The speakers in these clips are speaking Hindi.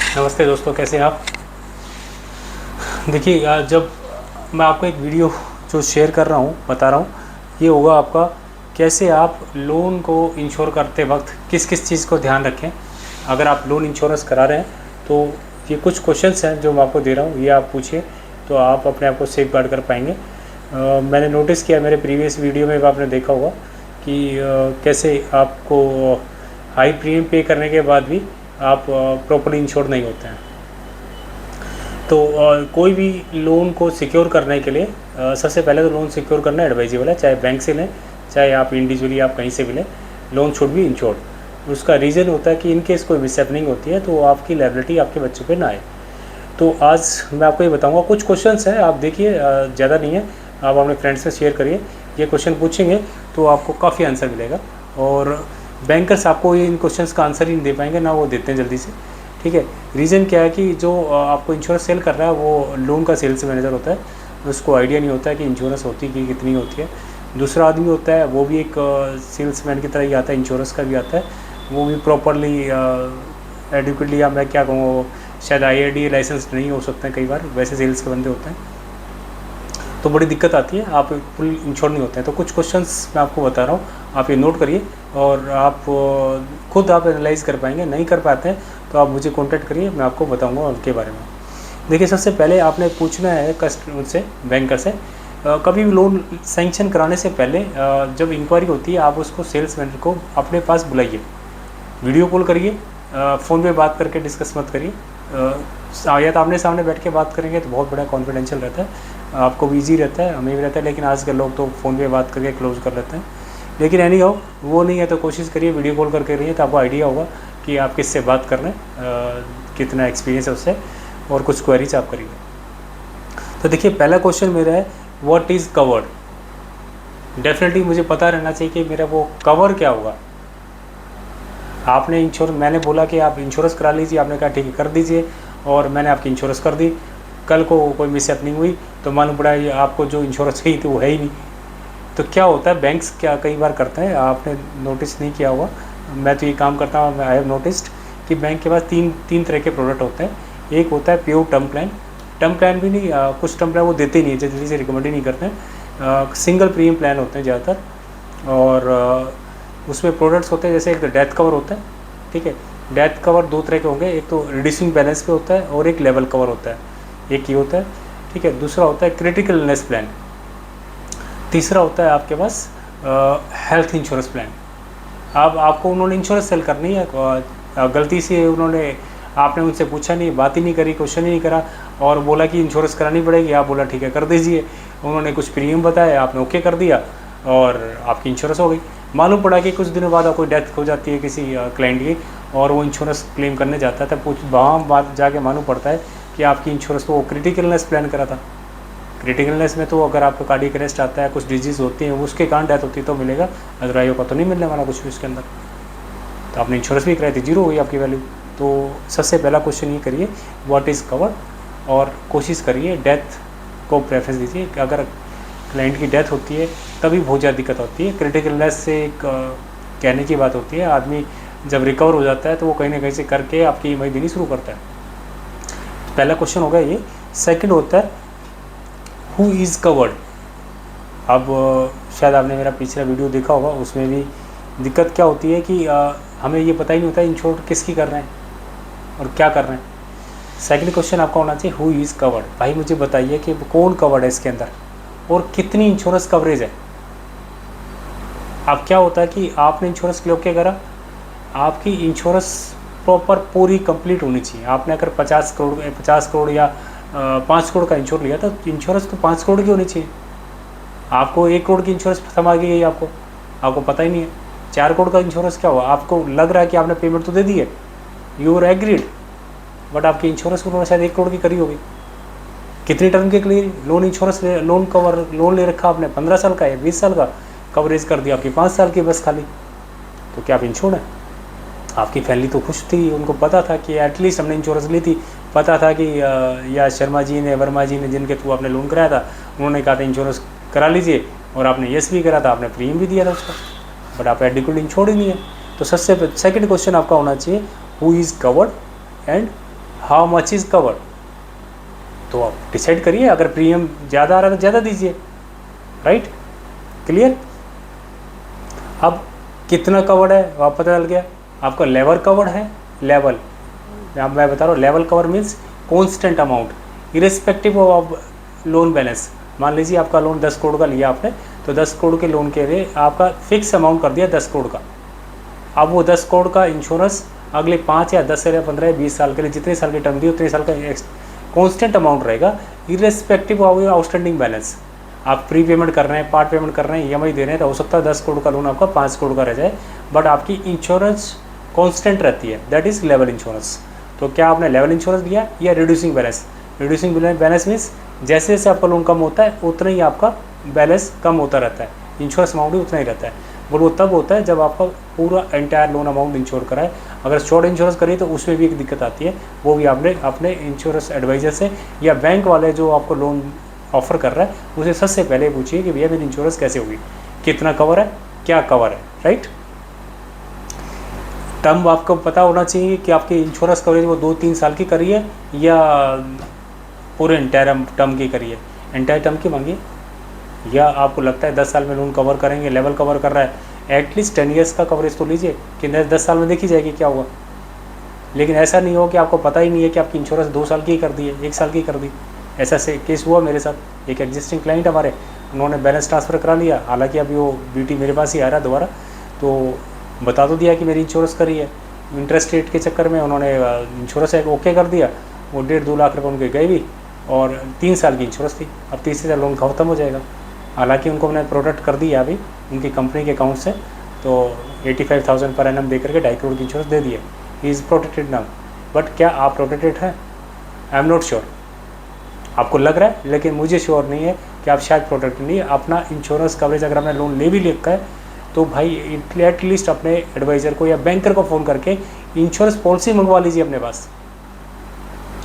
नमस्ते दोस्तों, कैसे हैं आप। देखिए, जब मैं आपको एक वीडियो जो शेयर कर रहा हूँ, बता रहा हूँ, ये होगा आपका कैसे आप लोन को इंश्योर करते वक्त किस किस चीज़ को ध्यान रखें। अगर आप लोन इंश्योरेंस करा रहे हैं तो ये कुछ क्वेश्चंस हैं जो मैं आपको दे रहा हूँ, ये आप पूछिए तो आप अपने आप को सेफ गार्ड कर पाएंगे। मैंने नोटिस किया, मेरे प्रीवियस वीडियो में आपने देखा होगा कि कैसे आपको हाई प्रीमियम पे करने के बाद भी आप प्रॉपर्ली इंश्योर्ड नहीं होते हैं। तो कोई भी लोन को सिक्योर करने के लिए सबसे पहले तो लोन सिक्योर करना एडवाइजेबल है, चाहे बैंक से लें चाहे आप इंडिविजुअली आप कहीं से भी लें, लोन शुड बी इंश्योर्ड। उसका रीज़न होता है कि इन केस कोई मिसहैपनिंग होती है तो आपकी लायबिलिटी आपके बच्चों पे ना आए। तो आज मैं आपको ये बताऊंगा, कुछ क्वेश्चंस हैं, आप देखिए, ज़्यादा नहीं है, आप अपने फ्रेंड्स से शेयर करिए। ये क्वेश्चन पूछेंगे तो आपको काफ़ी आंसर मिलेगा, और बैंकर्स आपको इन क्वेश्चंस का आंसर ही नहीं दे पाएंगे, ना वो देते हैं जल्दी से। ठीक है, रीज़न क्या है कि जो आपको इंश्योरेंस सेल कर रहा है वो लोन का सेल्स मैनेजर होता है, उसको आइडिया नहीं होता है कि इंश्योरेंस होती है कि कितनी होती है। दूसरा आदमी होता है, वो भी एक सेल्समैन की तरह ही आता है, इंश्योरेंस का भी आता है, वो भी प्रॉपरली एडुकेटली, या मैं क्या कहूँ, शायद IRDA लाइसेंस नहीं हो सकते हैं कई बार, वैसे सेल्स के बंदे होते हैं, तो बड़ी दिक्कत आती है, आप फुल इंश्योर नहीं होते हैं। तो कुछ क्वेश्चंस मैं आपको बता रहा हूँ, आप ये नोट करिए और आप खुद आप एनालाइज कर पाएंगे। नहीं कर पाते हैं तो आप मुझे कांटेक्ट करिए, मैं आपको बताऊंगा उनके बारे में। देखिए, सबसे पहले आपने पूछना है कस्टमर से, बैंकर से, कभी भी लोन सैंक्शन कराने से पहले जब इंक्वायरी होती है, आप उसको सेल्स मैनेजर को अपने पास बुलाइए, वीडियो कॉल करिए, फ़ोन पे बात करके डिस्कस मत करिए। या तो आमने सामने बैठ के बात करेंगे तो बहुत बड़ा कॉन्फिडेंशियल रहता है, आपको भी ईजी रहता है, हमें भी रहता है, लेकिन आजकल लोग तो फ़ोन पे बात करके क्लोज़ कर लेते हैं। लेकिन एनी हाउ, वो नहीं है तो कोशिश करिए वीडियो कॉल करके रहिए, तो आपको आइडिया होगा कि आप किससे बात कर रहे हैं, कितना एक्सपीरियंस है उससे, और कुछ क्वेरीज आप करिए। तो देखिए, पहला क्वेश्चन मेरा है, व्हाट इज़ कवर्ड। डेफिनेटली मुझे पता रहना चाहिए कि मेरा वो कवर क्या होगा। आपने मैंने बोला कि आप इंश्योरेंस करा लीजिए, आपने कहा ठीक है कर दीजिए, और मैंने आपकी इंश्योरेंस कर दी। कल को कोई मिसहैपनिंग हुई तो मालूम पड़ा ये आपको जो इंश्योरेंस चाहिए थी वो है ही नहीं। तो क्या होता है, बैंक्स क्या कई बार करते हैं, आपने नोटिस नहीं किया होगा, मैं तो ये काम करता हूँ, आई हैव नोटिस्ड कि बैंक के पास तीन तरह के प्रोडक्ट होते हैं। एक होता है प्योर टर्म प्लान भी नहीं, कुछ टर्म प्लान वो देते ही नहीं है, जल्दी से रिकमेंड ही नहीं करते हैं। सिंगल प्रीमियम प्लान होते हैं ज़्यादातर, और उसमें प्रोडक्ट्स होते हैं, जैसे एक डेथ कवर होता है। ठीक है, डेथ कवर दो तरह के होंगे, एक तो रिड्यूसिंग बैलेंस पे होता है और एक लेवल कवर होता है, एक ये होता है। ठीक है, दूसरा होता है क्रिटिकल इलनेस प्लान, तीसरा होता है आपके पास हेल्थ इंश्योरेंस प्लान। अब आपको उन्होंने इंश्योरेंस सेल करनी है, गलती से आपने उनसे पूछा नहीं, बात ही नहीं करी, क्वेश्चन ही नहीं करा, और बोला कि इंश्योरेंस करानी पड़ेगी, आप बोला ठीक है कर दीजिए। उन्होंने कुछ प्रीमियम बताया, आपने ओके कर दिया और आपकी इंश्योरेंस हो गई। मालूम पड़ा कि कुछ दिनों बाद कोई डेथ हो जाती है किसी क्लाइंट की, और वो इंश्योरेंस क्लेम करने जाता है, तो वहाँ बात जाके मालूम पड़ता है कि आपकी इंश्योरेंस तो वो क्रिटिकल इलनेस प्लान करा था। क्रिटिकल इलनेस में तो अगर आपको कार्डियक अरेस्ट आता है, कुछ डिजीज़ होती है, उसके कारण डेथ होती है तो मिलेगा, अदरवाइज का तो नहीं मिलने वाला कुछ भी उसके अंदर। तो आपने इंश्योरेंस भी कराई थी, जीरो हुई आपकी वैल्यू। तो सबसे पहला क्वेश्चन ये करिए, व्हाट इज़ कवर्ड, और कोशिश करिए डेथ को प्रेफरेंस दीजिए। अगर क्लाइंट की डेथ होती है तभी बहुत ज़्यादा दिक्कत होती है। क्रिटिकल इलनेस से एक कहने की बात होती है, आदमी जब रिकवर हो जाता है तो वो कहीं ना कहीं से करके आपकी EMI देनी शुरू करता है। पहला क्वेश्चन होगा ये। सेकंड होता है हु इज़ कवर्ड। अब शायद आपने मेरा पिछला वीडियो देखा होगा, उसमें भी दिक्कत क्या होती है कि हमें ये पता ही नहीं होता इंश्योर किसकी कर रहे हैं और क्या कर रहे हैं। सेकंड क्वेश्चन आपका होना चाहिए हु इज़ कवर्ड। भाई मुझे बताइए कि कौन कवर्ड है इसके अंदर और कितनी इंश्योरेंस कवरेज है। अब क्या होता है कि आपने इंश्योरेंस क्लेम क्या करा, आपकी इंश्योरेंस प्रॉपर पूरी कंप्लीट होनी चाहिए। आपने अगर 50 करोड़ या 5 करोड़ का इंश्योर लिया था, तो इंश्योरेंस तो 5 करोड़ की होनी चाहिए। आपको 1 करोड़ की इंश्योरेंस थमा गई, आपको पता ही नहीं है। 4 करोड़ का इंश्योरेंस क्या हुआ, आपको लग रहा है कि आपने पेमेंट तो दे दी है, यू आर एग्रीड, बट आपकी इंश्योरेंस उन्होंने शायद 1 करोड़ की करी होगी। कितनी टर्म के लिए लोन इंश्योरेंस लोन ले रखा आपने, 15 साल का या 20 साल का, कवरेज कर दिया आपकी 5 साल की बस खाली, तो क्या आप इंश्योर्ड है। आपकी फैमिली तो खुश थी, उनको पता था कि एटलीस्ट हमने इंश्योरेंस ली थी, पता था कि या शर्मा जी ने, वर्मा जी ने, जिनके थ्रू आपने लोन कराया था, उन्होंने कहा था इंश्योरेंस करा लीजिए, और आपने यस भी करा था, आपने प्रीमियम भी दिया था उसका, बट आप एडिक्वेट इंश्योर्ड ही नहीं है। तो सबसे सेकंड क्वेश्चन आपका होना चाहिए who is covered and how much is covered, तो आप डिसाइड करिए, अगर प्रीमियम ज़्यादा आ रहा है तो ज़्यादा दीजिए, राइट, क्लियर। अब कितना कवर्ड है वो आप पता चल गया, आपका लेवल कवर्ड है, लेवल, अब मैं बता रहा हूँ level cover means constant amount irrespective of loan balance. मान लीजिए आपका लोन 10 करोड़ का लिया आपने, तो 10 करोड़ के लोन के लिए आपका फिक्स अमाउंट कर दिया 10 करोड़ का। अब वो 10 करोड़ का इंश्योरेंस अगले 5 या 10 या 15 या 20 साल के लिए, जितने साल की टर्म दी उतने साल का कॉन्स्टेंट अमाउंट रहेगा इरिस्पेक्टिव ऑफ आउटस्टैंडिंग बैलेंस। आप प्री पेमेंट कर रहे हैं, पार्ट पेमेंट कर रहे हैं, EMI दे रहे हैं, तो हो सकता है 10 करोड़ का लोन आपका 5 करोड़ का रह जाए, बट आपकी इंश्योरेंस कांस्टेंट रहती है, दैट इज़ लेवल इंश्योरेंस। तो क्या आपने लेवल इंश्योरेंस दिया या reducing balance? Reducing balance means जैसे जैसे आपका लोन कम होता है उतना ही आपका बैलेंस कम होता रहता है, इंश्योरेंस अमाउंट भी उतना ही रहता है। वो तब होता है जब आपका पूरा एंटायर लोन अमाउंट इंश्योर करा है। अगर शॉर्ट इंश्योरेंस करिए तो उसमें भी एक दिक्कत आती है, वो भी आपने अपने इंश्योरेंस एडवाइज़र से या बैंक वाले जो आपको लोन ऑफर कर रहा है उसे सबसे पहले पूछिए कि भैया मेरी इंश्योरेंस कैसे होगी, कितना कवर है, क्या कवर है, राइट। टर्म आपको पता होना चाहिए कि आपकी इंश्योरेंस कवरेज वो 2-3 साल की करिए या पूरे एंटायर टर्म की करिए, एंटायर टर्म की मांगिए, या आपको लगता है 10 साल में लोन कवर करेंगे, लेवल कवर कर रहा है, एटलीस्ट 10 ईयर्स का कवरेज तो लीजिए कि 10 साल में देखी जाएगी क्या हुआ। लेकिन ऐसा नहीं हो कि आपको पता ही नहीं है कि आपकी इंश्योरेंस 2 साल की कर दी है, 1 साल की कर दी। ऐसा से केस हुआ मेरे साथ, एक एग्जिस्टिंग क्लाइंट हमारे, उन्होंने बैलेंस ट्रांसफ़र करा लिया, हालांकि अभी वो BT मेरे पास ही आ रहा है दोबारा, तो बता तो दिया कि मेरी इंश्योरेंस करी है, इंटरेस्ट रेट के चक्कर में उन्होंने इंश्योरेंस ओके कर दिया, वो 1.5-2 लाख रुपये उनके गए भी, और 3 साल की इंश्योरेंस थी। अब तीसरे साल लोन ख़त्म हो जाएगा, हालांकि उनको मैंने प्रोटेक्ट कर दिया अभी उनकी कंपनी के अकाउंट से, तो 85,000 पर एनम दे करके 2.5 करोड़ की इंश्योरेंस दे दिए, he is protected now. But क्या आप प्रोटेक्टेड हैं? आई एम नॉट श्योर, आपको लग रहा है, लेकिन मुझे श्योर नहीं है कि आप शायद प्रोटेक्टेड नहीं है। अपना इंश्योरेंस कवरेज अगर आपने लोन ले भी लिखा है तो भाई एटलीस्ट अपने एडवाइज़र को या बैंकर को फ़ोन करके इंश्योरेंस पॉलिसी मंगवा लीजिए अपने पास।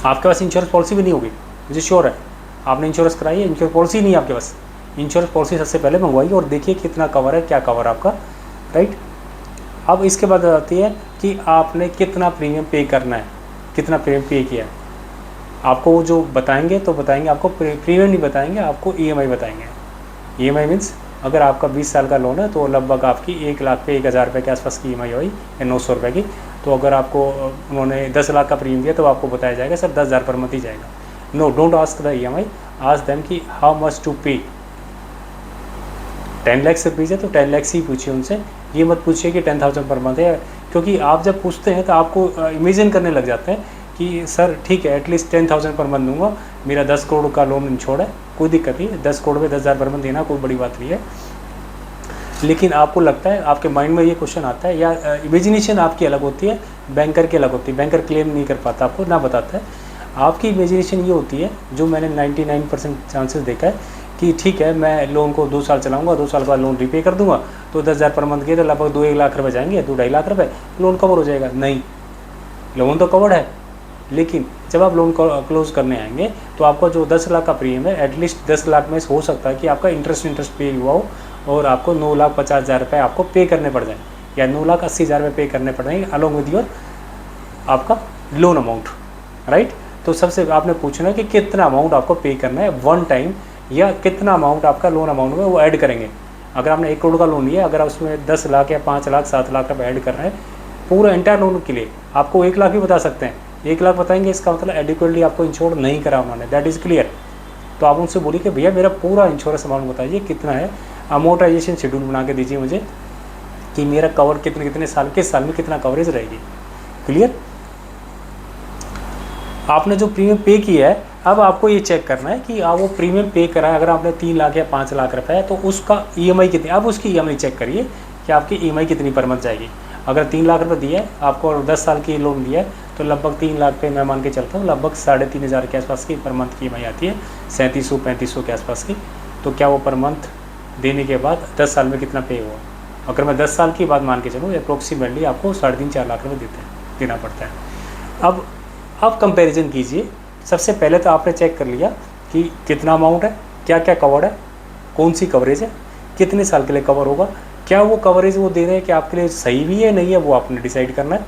आपके पास इंश्योरेंस पॉलिसी भी नहीं होगी, मुझे श्योर है, आपने इंश्योरेंस कराई है, इंश्योरेंस पॉलिसी नहीं है आपके पास, इंश्योरेंस पॉलिसी सबसे पहले मंगवाइए और देखिए कितना कवर है, क्या कवर आपका, राइट। अब इसके बाद आती है कि आपने कितना प्रीमियम पे करना है, कितना प्रीमियम पे किया है। आपको वो जो बताएंगे तो बताएंगे, आपको प्रीमियम नहीं बताएंगे, आपको EMI बताएंगे। EMI मीन्स अगर आपका 20 साल का लोन है तो लगभग आपकी 1 लाख पे 1,000 रुपये के आसपास की EMI हुई या 900 रुपये की। तो अगर आपको उन्होंने 10 लाख का प्रीमियम दिया तो आपको बताया जाएगा सर 10,000 पर मंथ ही जाएगा। No, don't ask the EMI, ask them कि how much to pay. 10 lakh से रुपीज़ है तो 10 लाख से ही पूछिए उनसे, ये मत पूछिए कि 10,000 पर मंथ है, क्योंकि आप जब पूछते हैं तो आपको इमेजिन करने लग जाते हैं कि सर ठीक है एटलीस्ट 10,000 पर मंथ दूंगा, मेरा 10 करोड़ का लोन इंश्योर्ड है, कोई दिक्कत नहीं है, 10 करोड़ में 10,000 पर मंथ देना कोई बड़ी बात नहीं है। लेकिन आपको लगता है, आपके माइंड में ये क्वेश्चन आता है, या इमेजिनेशन आपकी अलग होती है, बैंकर की अलग होती है। बैंकर क्लेम नहीं कर पाता, आपको ना बताता है। आपकी इमेजिनेशन ये होती है, जो मैंने 99% चांसेस देखा है कि ठीक है मैं लोन को 2 साल चलाऊंगा, 2 साल बाद लोन रीपे कर दूंगा, तो 10,000 पर मंथ के तो लगभग 2-1 लाख रुपये जाएंगे, 2-2.5 लाख रुपये, लोन कवर हो जाएगा। नहीं, लोन तो कवर्ड है, लेकिन जब आप लोन क्लोज करने आएंगे तो आपका जो 10 लाख का प्रीमियम है, एटलीस्ट 10 लाख में हो सकता है कि आपका इंटरेस्ट पे हुआ हो और आपको 9,50,000 रुपये आपको पे करने पड़ जाए, या 9,80,000 रुपये पे करने पड़ जाएंगे अलॉन्ग विद योर आपका लोन अमाउंट, राइट। तो सबसे आपने पूछना है कि कितना अमाउंट आपको पे करना है वन टाइम, या कितना अमाउंट आपका लोन अमाउंट में वो ऐड करेंगे। अगर आपने 1 करोड़ का लोन लिया, अगर उसमें 10 लाख या 5 लाख 7 लाख रुपये ऐड कर रहे हैं पूरा एंटायर लोन के लिए, आपको 1 लाख भी बता सकते हैं, 1 लाख बताएंगे, इसका मतलब एडिक्वेटली आपको इंश्योर नहीं करा उन्होंने, दैट इज़ क्लियर। तो आप उनसे बोलिए कि भैया मेरा पूरा इंश्योरेंस अमाउंट बताइए कितना है, अमोर्टाइजेशन शेड्यूल बना के दीजिए मुझे कि मेरा कवर कितने कितने साल, किस साल में कितना कवरेज रहेगी, क्लियर। आपने जो प्रीमियम पे किया है, अब आपको ये चेक करना है कि आप वो प्रीमियम पे करा है, अगर आपने 3 लाख या 5 लाख रुपए है तो उसका EMI कितनी, अब उसकी EMI चेक करिए कि आपकी EMI कितनी पर मंथ जाएगी। अगर 3 लाख रुपये दिया है आपको और 10 साल की लोन दिया है तो लगभग 3 लाख पे मैं मान के चलता हूँ, लगभग 3,500 के आसपास की पर मंथ की EMI आती है, 3700-3500 के आसपास की। तो क्या वो पर मंथ देने के बाद 10 साल में कितना पे हुआ, अगर मैं 10 साल की बात मान के चलूँ अप्रोक्सीमेटली आपको 3.5-4 लाख रुपये देना पड़ता है। अब कंपैरिजन कीजिए। सबसे पहले तो आपने चेक कर लिया कि कितना अमाउंट है, क्या क्या कवर्ड है, कौन सी कवरेज है, कितने साल के लिए कवर होगा, क्या वो कवरेज वो दे रहे हैं कि आपके लिए सही भी है नहीं है, वो आपने डिसाइड करना है।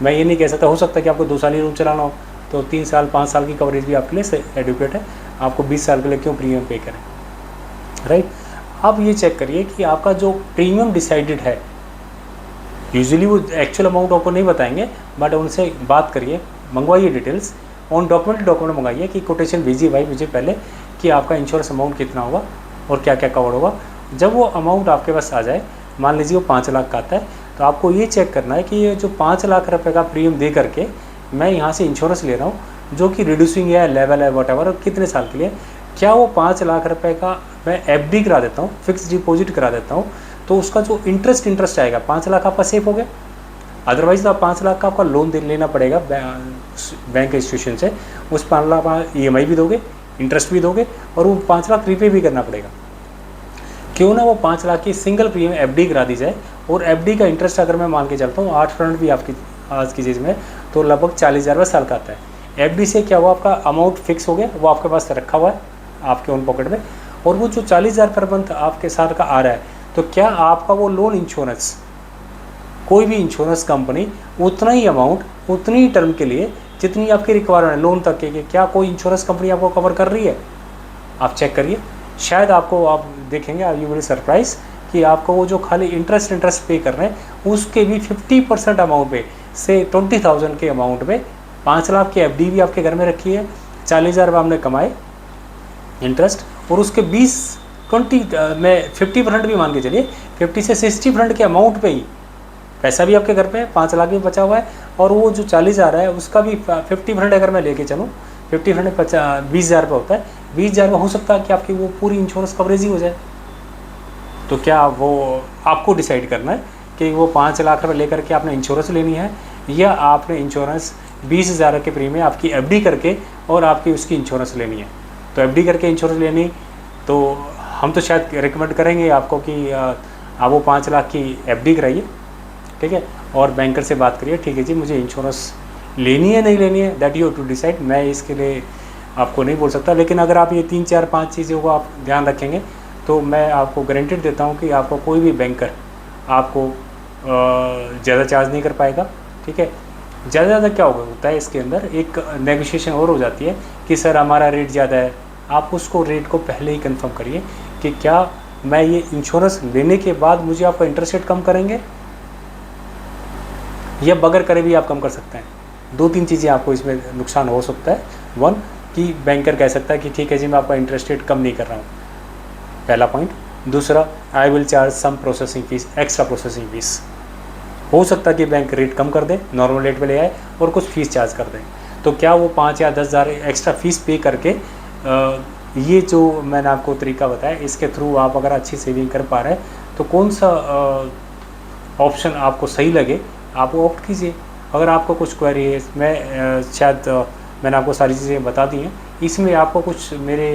मैं ये नहीं कह सकता, हो सकता है कि आपको 2 साल ही लोन चलाना हो, तो 3 साल 5 साल की कवरेज भी आपके लिए एडुकेट है, आपको 20 साल के लिए क्यों प्रीमियम पे करें, राइट। अब ये चेक करिए कि आपका जो प्रीमियम डिसाइडेड है, यूजुअली वो एक्चुअल अमाउंट आपको नहीं बताएंगे, बट उनसे बात करिए, मंगवाइए डिटेल्स, ऑन डॉक्यूमेंट मंगाइए कि कोटेशन भेजिए भाई मुझे पहले कि आपका इंश्योरेंस अमाउंट कितना होगा और क्या क्या कवर होगा। जब वो अमाउंट आपके पास आ जाए, मान लीजिए वो 5 लाख का आता है, तो आपको ये चेक करना है कि ये जो 5 लाख रुपए का प्रीमियम दे करके मैं यहाँ से इंश्योरेंस ले रहा हूँ जो कि रिड्यूसिंग है, लेवल है, वॉटेवर, और कितने साल के लिए, क्या वो 5 लाख रुपए का मैं FD करा देता हूँ, फिक्स डिपॉजिट करा देता हूँ, तो उसका जो इंटरेस्ट आएगा 5 लाख आपका सेफ हो गया। अदरवाइज तो आप 5 लाख का आपका लोन लेना पड़ेगा बैंक इंस्टीट्यूशन से, उस 5 लाख का EMI भी दोगे, इंटरेस्ट भी दोगे, और वो 5 लाख रीपे भी करना पड़ेगा। क्यों ना वो 5 लाख की सिंगल प्रीमियम FD करा दी जाए, और FD का इंटरेस्ट अगर मैं मान के चलता हूँ 8% भी आपकी आज की चीज़ में, तो लगभग 40,000 साल का आता है। FD से क्या हुआ, आपका अमाउंट फिक्स हो गया, वो आपके पास रखा हुआ है आपके ओन पॉकेट में, और वो जो 40,000 पर मंथ आपके साथ का आ रहा है, तो क्या आपका वो लोन इंश्योरेंस, कोई भी इंश्योरेंस कंपनी उतना ही अमाउंट उतनी ही टर्म के लिए जितनी आपकी रिक्वायरमेंट है लोन तक के, क्या कोई इंश्योरेंस कंपनी आपको कवर कर रही है? आप चेक करिए, शायद आपको, आप देखेंगे यू विल सरप्राइज कि आपको वो जो खाली इंटरेस्ट पे कर रहे हैं उसके भी 50% अमाउंट पे, से 20,000 के अमाउंट पे 5 लाख की FD भी आपके घर में रखी है, 40,000 आपने कमाए इंटरेस्ट, और उसके 20 में 50% भी मान के चलिए, 50 से 60% के अमाउंट पे ही पैसा भी आपके घर पे है, 5 लाख भी बचा हुआ है, और वो जो 40,000 है उसका भी 50% अगर मैं लेके चलूँ, 50% 20,000 रुपये होता है, 20,000 में हो सकता है कि आपकी वो पूरी इंश्योरेंस कवरेज ही हो जाए। तो क्या वो आपको डिसाइड करना है कि वो 5 लाख रुपये लेकर के आपने इंश्योरेंस लेनी है, या आपने इंश्योरेंस 20,000 के प्रीमियम आपकी FD करके और आपकी उसकी इंश्योरेंस लेनी है। तो FD करके इंश्योरेंस लेनी, तो हम तो शायद रिकमेंड करेंगे आपको कि आप वो 5 लाख की FD कराइए, ठीक है, और बैंकर से बात करिए, ठीक है जी मुझे इंश्योरेंस लेनी है नहीं लेनी है, दैट यू टू डिसाइड, मैं इसके लिए आपको नहीं बोल सकता। लेकिन अगर आप ये 3 4 5 चीज़ों को आप ध्यान रखेंगे तो मैं आपको गारंटेड देता हूँ कि आपको कोई भी बैंकर आपको ज़्यादा चार्ज नहीं कर पाएगा, ठीक है। ज़्यादा क्या होता है इसके अंदर, एक नेगोशिएशन और हो जाती है कि सर हमारा रेट ज़्यादा है, आप उसको रेट को पहले ही कंफर्म करिए कि क्या मैं ये इंश्योरेंस लेने के बाद मुझे आपका इंटरेस्ट रेट कम करेंगे, या बगैर करे भी आप कम कर सकते हैं। 2-3 चीज़ें आपको इसमें नुकसान हो सकता है। 1 कि बैंकर कह सकता है कि ठीक है जी मैं आपका इंटरेस्ट रेट कम नहीं कर रहा हूँ, पहला पॉइंट। दूसरा, I will charge some processing fees, extra processing fees, हो सकता है कि बैंक रेट कम कर दे, नॉर्मल रेट पे ले आए और कुछ फीस चार्ज कर दें। तो क्या वो 5 या 10,000 एक्स्ट्रा फीस पे करके ये जो मैंने आपको तरीका बताया इसके थ्रू आप अगर अच्छी सेविंग कर पा रहे हैं, तो कौन सा ऑप्शन आपको सही लगे आप वो ऑप्ट कीजिए। अगर आपको कुछ क्वेरी है, मैं शायद मैंने आपको सारी चीज़ें बता दी हैं, इसमें आपको कुछ मेरे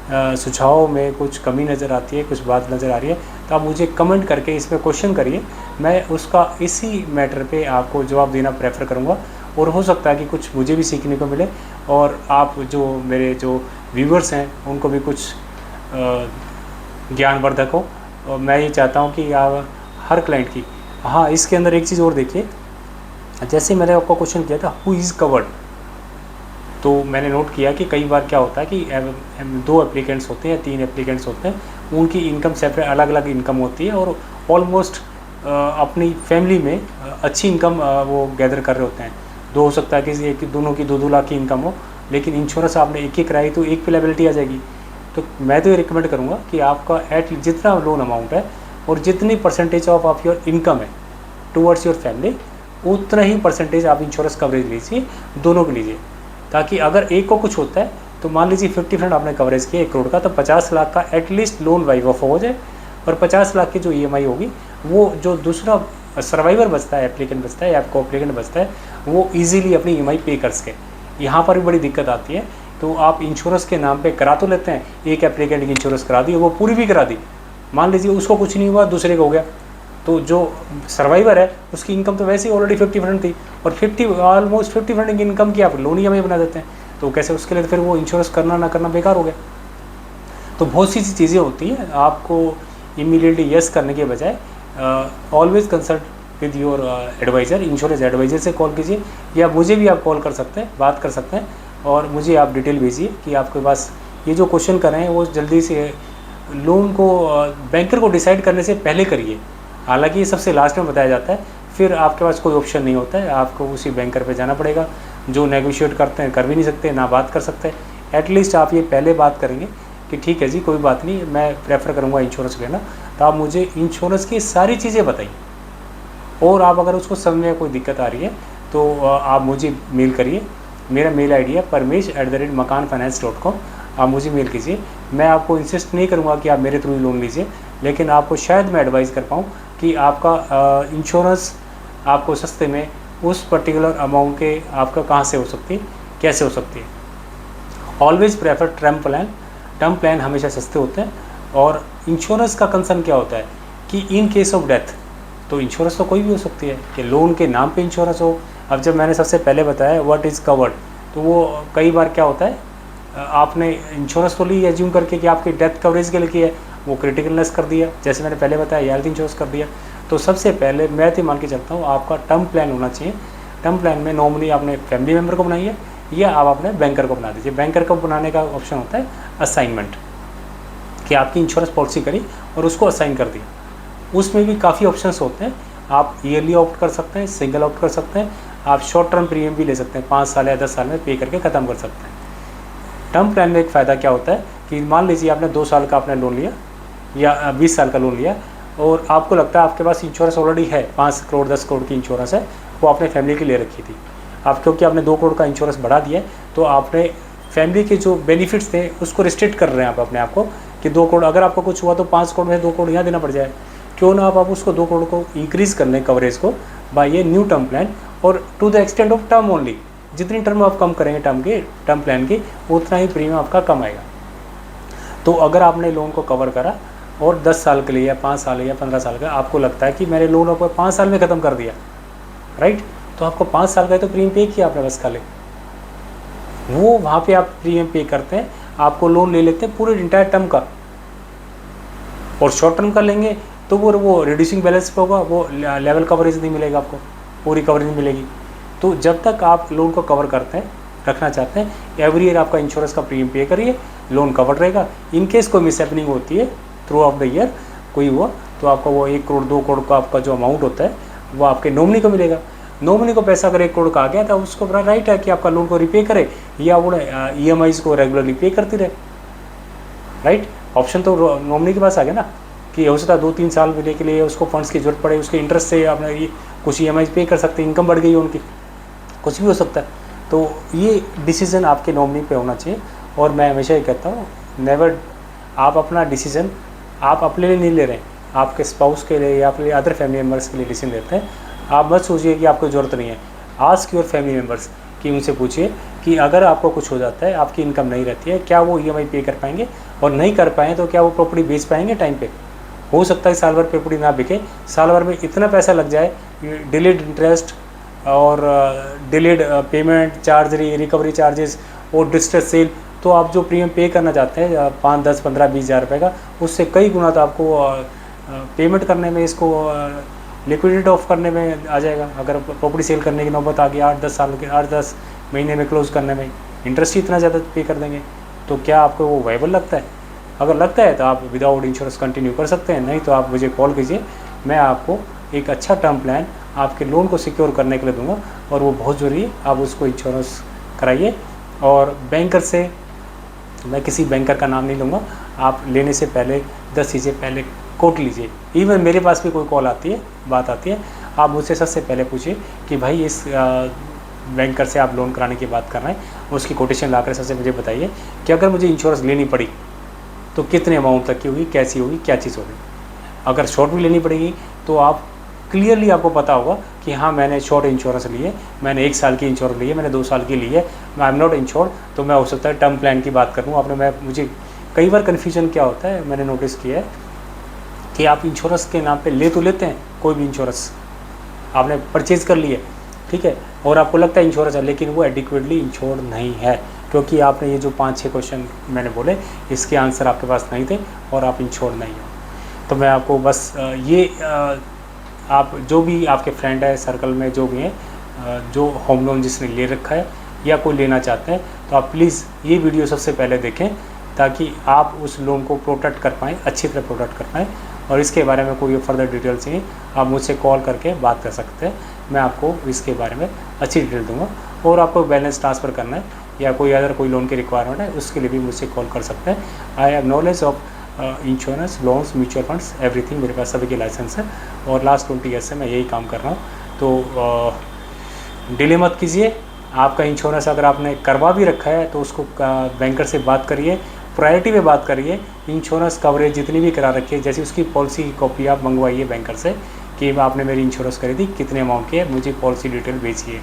सुझाव में कुछ कमी नज़र आती है, कुछ बात नज़र आ रही है, तो आप मुझे कमेंट करके इसमें क्वेश्चन करिए, मैं उसका इसी मैटर पे आपको जवाब देना प्रेफर करूँगा। और हो सकता है कि कुछ मुझे भी सीखने को मिले, और आप जो मेरे जो व्यूअर्स हैं उनको भी कुछ ज्ञानवर्धक हो। और मैं ये चाहता हूँ कि आप हर क्लाइंट की, हाँ इसके अंदर एक चीज़ और देखिए, जैसे मैंने आपको क्वेश्चन किया था हु इज़ कवर्ड, तो मैंने नोट किया कि कई बार क्या होता है कि 2 एप्लीकेंट्स होते हैं, 3 एप्लीकेंट्स होते हैं, उनकी इनकम सेपरेट अलग अलग इनकम होती है, और ऑलमोस्ट अपनी फैमिली में अच्छी इनकम वो गैदर कर रहे होते हैं। हो सकता है कि दोनों की 2-2 लाख की इनकम हो, लेकिन इंश्योरेंस आपने एक ही कराई तो एक पे लायबिलिटी आ जाएगी। तो मैं तो ये रिकमेंड करूँगा कि आपका जितना लोन अमाउंट है और जितनी परसेंटेज ऑफ योर इनकम है टुवर्ड्स योर फैमिली, उतना ही परसेंटेज आप इंश्योरेंस कवरेज लीजिए, दोनों के लीजिए, ताकि अगर एक को कुछ होता है तो मान लीजिए 50% आपने कवरेज किया 1 करोड़ का, तो 50 लाख का एटलीस्ट लोन वाइव ऑफ हो जाए, और 50 लाख की जो EMI होगी, वो जो दूसरा सर्वाइवर बचता है, एप्लीकेंट बचता है या आपको एप्लीकेंट बचता है, वो ईजिली अपनी EMI पे कर सके। यहाँ पर भी बड़ी दिक्कत आती है। तो आप इंश्योरेंस के नाम पे करा तो लेते हैं, एक एप्लीकेंट की इंश्योरेंस करा दी, वो पूरी भी करा दी, मान लीजिए उसको कुछ नहीं हुआ, दूसरे को हो गया, तो जो सर्वाइवर है उसकी इनकम तो वैसे ही ऑलरेडी 50% थी, और ऑलमोस्ट 50% की इनकम की आप लोन EMI बना देते हैं, तो कैसे उसके लिए फिर वो इंश्योरेंस करना ना करना बेकार हो गया। तो बहुत सी चीज़ें होती हैं, आपको इमीडिएटली यस करने के बजाय always consult with your advisor, insurance advisor से कॉल कीजिए, या मुझे भी आप कॉल कर सकते हैं, बात कर सकते हैं, और मुझे आप डिटेल भेजिए कि आपके पास ये जो क्वेश्चन कर रहे हैं वो जल्दी से लोन को बैंकर को डिसाइड करने से पहले करिए। हालांकि ये सबसे लास्ट में बताया जाता है, फिर आपके पास कोई ऑप्शन नहीं होता है, आपको उसी बैंकर पे जाना पड़ेगा जो नेगोशिएट करते हैं, कर भी नहीं सकते ना बात कर सकते। एटलीस्ट आप ये पहले बात करेंगे कि ठीक है जी कोई बात नहीं, मैं प्रेफर करूँगा इंश्योरेंस लेना, तो आप मुझे इंश्योरेंस की सारी चीज़ें बताइए, और आप अगर उसको समझने में कोई दिक्कत आ रही है तो आप मुझे मेल करिए। मेरा मेल आईडी है parmesh@makanfinance.com। आप मुझे मेल कीजिए। मैं आपको इंसिस्ट नहीं करूँगा कि आप मेरे थ्रू ही लोन लीजिए, लेकिन आपको शायद मैं एडवाइस कर पाऊँ कि आपका इंश्योरेंस आपको सस्ते में उस पर्टिकुलर अमाउंट के आपका कहाँ से हो सकती है, कैसे हो सकती है। Always prefer term plan. Term plan हमेशा सस्ते होते हैं। और इंश्योरेंस का कंसर्न क्या होता है कि इन केस ऑफ डेथ, तो इंश्योरेंस तो कोई भी हो सकती है कि लोन के नाम पे इंश्योरेंस हो। अब जब मैंने सबसे पहले बताया व्हाट इज़ कवर्ड, तो वो कई बार क्या होता है, आपने इंश्योरेंस तो ली एज्यूम करके कि आपकी डेथ कवरेज के लिए की है, वो क्रिटिकलनेस कर दिया, जैसे मैंने पहले बताया हेल्थ इंश्योरेंस कर दिया। तो सबसे पहले मैं तो मान के चलता हूँ आपका टर्म प्लान होना चाहिए। टर्म प्लान में नॉर्मली आपने फैमिली मेम्बर को बनाइए या आप अपने बैंकर को बना दीजिए। बैंकर को बनाने का ऑप्शन होता है असाइनमेंट, कि आपकी इंश्योरेंस पॉलिसी करी और उसको असाइन कर दिया। उसमें भी काफ़ी ऑप्शंस होते हैं, आप ईयरली ऑप्ट कर सकते हैं, सिंगल ऑप्ट कर सकते हैं, आप शॉर्ट टर्म प्रीमियम भी ले सकते हैं, 5 साल या 10 साल में पे करके ख़त्म कर सकते हैं। टर्म प्लान में एक फ़ायदा क्या होता है कि मान लीजिए आपने 2 साल का आपने लोन लिया या 20 साल का लोन लिया, और आपको लगता है आपके पास इंश्योरेंस ऑलरेडी है, 5 करोड़ 10 करोड़ की इंश्योरेंस है, वो आपने फैमिली के लिए रखी थी। आप क्योंकि आपने 2 करोड़ का इंश्योरेंस बढ़ा दिया है, तो आपने फैमिली के जो बेनिफिट्स थे उसको रिस्ट्रिक्ट कर रहे हैं आप अपने आप को कि 2 करोड़, अगर आपको कुछ हुआ तो 5 करोड़ में 2 करोड़ यहाँ देना पड़ जाए। क्यों ना आप उसको 2 करोड़ को इंक्रीज़ कर लें कवरेज को बाय ये न्यू टर्म प्लान, और to the extent of term only. जितनी टर्म आप कम करेंगे टर्म प्लान की, उतना ही प्रीमियम आपका कम आएगा। तो अगर आपने लोन को कवर करा और 10 साल के लिए या 5 साल या 15 साल का आपको लगता है कि मैंने लोन आपको 5 साल में ख़त्म कर दिया, राइट, तो आपको 5 साल का तो प्रीमियम पे किया आपने बस खाली, वो वहाँ पे आप प्रीमियम पे करते हैं, आपको लोन ले लेते हैं पूरे इंटायर टर्म का। और शॉर्ट टर्म का लेंगे तो वो रिड्यूसिंग बैलेंस पे होगा, वो लेवल कवरेज नहीं मिलेगा आपको, पूरी कवरेज नहीं मिलेगी। तो जब तक आप लोन को कवर करते हैं, रखना चाहते हैं, एवरी ईयर आपका इंश्योरेंस का प्रीमियम पे करिए, लोन कवर रहेगा। इन केस कोई मिसहैपनिंग होती है थ्रू आउट द ईयर, कोई हुआ, तो आपका वो 1 करोड़ 2 करोड़ का आपका जो अमाउंट होता है वो आपके नॉमिनी को मिलेगा। नॉमिनी को पैसा अगर 1 करोड़ का आ गया तो उसको बड़ा राइट है कि आपका लोन को रिपे करे या वो EMIs को रेगुलरली पे करती रहे, राइट। ऑप्शन तो नॉमिनी के पास आ गया ना कि हो सकता है 2-3 साल मिले के लिए उसको फंड्स की जरूरत पड़े, उसके इंटरेस्ट से आपने ये कुछ EMIs पे कर सकते हैं, इनकम बढ़ गई है उनकी, कुछ भी हो सकता है। तो ये डिसीज़न आपके नॉमिनी पे होना चाहिए। और मैं हमेशा ये कहता हूँ, नेवर आप अपना डिसीज़न आप अपने लिए नहीं ले रहे हैं, आपके स्पाउस के लिए या अपने अदर फैमिली मेम्बर्स के लिए डिसीजन लेते हैं। आप मत सोचिए कि आपको ज़रूरत नहीं है। आस्क योर फैमिली मेम्बर्स कि उनसे पूछिए कि अगर आपको कुछ हो जाता है, आपकी इनकम नहीं रहती है, क्या वो EMI पे कर पाएंगे, और नहीं कर पाएँ तो क्या वो प्रॉपर्टी बेच पाएंगे टाइम पे। हो सकता है साल भर प्रॉपर्टी ना बिके, साल भर में इतना पैसा लग जाए, डिलेड इंटरेस्ट और delayed payment charge, recovery charges और डिस्ट्रेस सेल, तो आप जो प्रीमियम पे करना चाहते हैं 5, 10, 15, 20 हज़ार रुपये का, उससे कई गुना तो आपको पेमेंट करने में, इसको लिक्विडेट ऑफ करने में आ जाएगा। अगर प्रॉपर्टी सेल करने की नौबत आ गई 8-10 महीने में क्लोज़ करने में, इंटरेस्ट ही इतना ज़्यादा पे कर देंगे, तो क्या आपको वो वायबल लगता है? अगर लगता है तो आप विदाउट इंश्योरेंस कंटिन्यू कर सकते हैं, नहीं तो आप मुझे कॉल कीजिए, मैं आपको एक अच्छा टर्म प्लान आपके लोन को सिक्योर करने के लिए दूंगा, और वो बहुत ज़रूरी है, आप उसको इंश्योरेंस कराइए। और बैंकर से मैं किसी बैंकर का नाम नहीं लूँगा, आप लेने से पहले 10 चीज़ें पहले कोट लीजिए। इवन मेरे पास भी कोई कॉल आती है, बात आती है, आप मुझसे सबसे पहले पूछिए कि भाई इस बैंकर से आप लोन कराने की बात कर रहे हैं, उसकी कोटेशन ला कर सबसे मुझे बताइए कि अगर मुझे इंश्योरेंस लेनी पड़ी तो कितने अमाउंट तक की होगी, कैसी होगी, क्या चीज़ होगी। अगर शॉर्ट भी लेनी पड़ेगी तो आप क्लियरली आपको पता होगा कि हाँ मैंने शॉर्ट इंश्योरेंस ली है, मैंने 1 साल की इंश्योरेंस ली है, मैंने 2 साल की ली है, आई एम नॉट इंश्योर्ड, तो मैं हो सकता है टर्म प्लान की बात करूँ। मुझे कई बार कन्फ्यूजन क्या होता है, मैंने नोटिस किया है कि आप इंश्योरेंस के नाम पे ले तो लेते हैं, कोई भी इंश्योरेंस आपने परचेज़ कर लिया, ठीक है, और आपको लगता है इंश्योरेंस है, लेकिन वो एडिक्वेटली इंश्योर्ड नहीं है, क्योंकि आपने ये जो 5-6 क्वेश्चन मैंने बोले इसके आंसर आपके पास नहीं थे और आप इंश्योर्ड नहीं हो। तो मैं आपको बस ये आप जो भी आपके फ्रेंड है सर्कल में जो भी हैं जो होम लोन जिसने ले रखा है या कोई लेना चाहते हैं, तो आप प्लीज़ ये वीडियो सबसे पहले देखें ताकि आप उस लोन को प्रोटेक्ट कर पाएँ, अच्छी तरह प्रोटेक्ट कर पाएँ। और इसके बारे में कोई फर्दर डिटेल चाहिए आप मुझसे कॉल करके बात कर सकते हैं, मैं आपको इसके बारे में अच्छी डिटेल दूंगा। और आपको बैलेंस ट्रांसफ़र करना है या कोई अदर कोई लोन की रिक्वायरमेंट है उसके लिए भी मुझसे कॉल कर सकते हैं। I have knowledge of insurance, loans, mutual funds, everything, मेरे पास सभी के लाइसेंस है और लास्ट 20 ईयर से मैं यही काम कर रहा हूँ। तो डिले मत कीजिए। आपका इंश्योरेंस अगर आपने करवा भी रखा है तो उसको बैंकर से बात करिए, प्रायोरिटी में बात करिए। इंश्योरेंस कवरेज जितनी भी करा रखी है जैसे उसकी पॉलिसी की कॉपी आप मंगवाइए बैंकर से कि आपने मेरी इंश्योरेंस करी थी, कितने अमाउंट की है, मुझे पॉलिसी डिटेल भेजिए।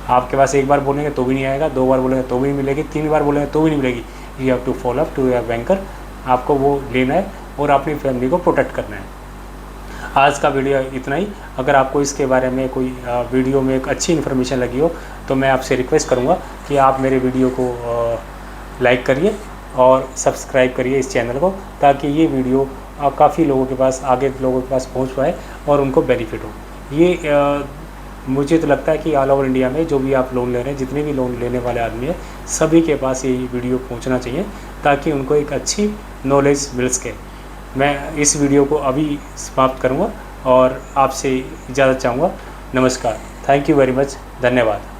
आपके पास एक बार बोलेंगे तो भी नहीं आएगा, 2 बार बोलेंगे तो भी नहीं मिलेगी, 3 बार बोलेंगे तो भी नहीं मिलेगी। You have to follow up to your banker. आपको वो लेना है और अपनी फैमिली को प्रोटेक्ट करना है। आज का वीडियो इतना ही। अगर आपको इसके बारे में कोई वीडियो में एक अच्छी इन्फॉर्मेशन लगी हो तो मैं आपसे रिक्वेस्ट करूँगा कि आप मेरे वीडियो को लाइक करिए और सब्सक्राइब करिए इस चैनल को, ताकि ये वीडियो काफ़ी लोगों के पास, आगे लोगों के पास पहुँच पाए और उनको बेनिफिट हो। ये मुझे तो लगता है कि ऑल ओवर इंडिया में जो भी आप लोन ले रहे हैं, जितने भी लोन लेने वाले आदमी हैं, सभी के पास ये वीडियो पहुंचना चाहिए ताकि उनको एक अच्छी नॉलेज मिल सके। मैं इस वीडियो को अभी समाप्त करूंगा और आपसे इजाज़त चाहूँगा। नमस्कार, थैंक यू वेरी मच, धन्यवाद।